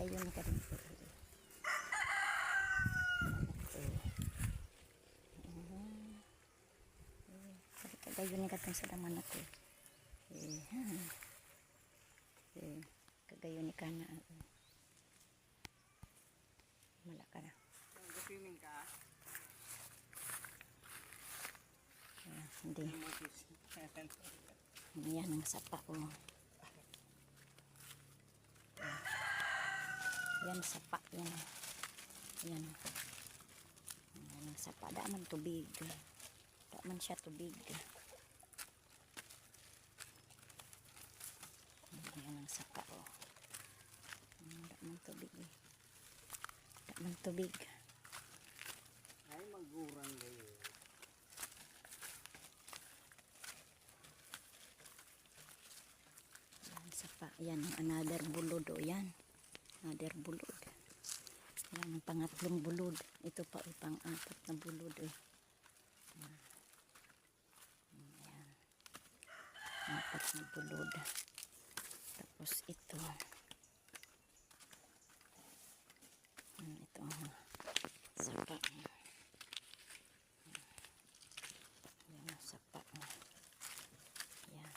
Kagayon ka rin po. Kagayon ka rin sa daman ako. Kagayon ka na. Malaka na. Nag-swimming ka? Hindi. Yan ang sapa ko. Yan sapa. Yan. Yan. Yan ang sapa. Da man tubig. Da man siya tubig. Yan ang sapa ko. Da man tubig. Da man tubig. Ay, magurang kayo. Sapa, yan another bulod o yan, another bulod, yan ang pangatlong bulod, ito pa ay pang-apat na bulod yan, apat na bulod, tapos ito sapa, yan ang sapa, yan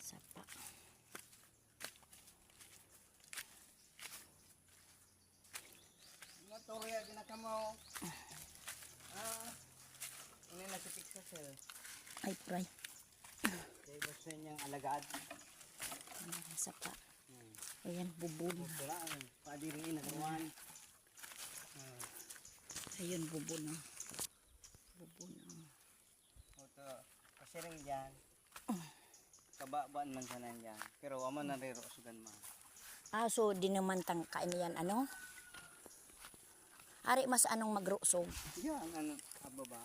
sapa. Mga tore, ginakamaw. Ini nasa piksa sir. Ay, pray. Kaya gusto niyang alagad. Sapa. Ayan, bubon. Wala, padirin nagawan. Ayun, bubon. Bubon. Ito, kasi rin dyan. Kababaan man sana dyan. Pero ama na rin sugan man. So di naman tangkain yan, ano? Ari mas anong magrusog? Yan, ano, kababa.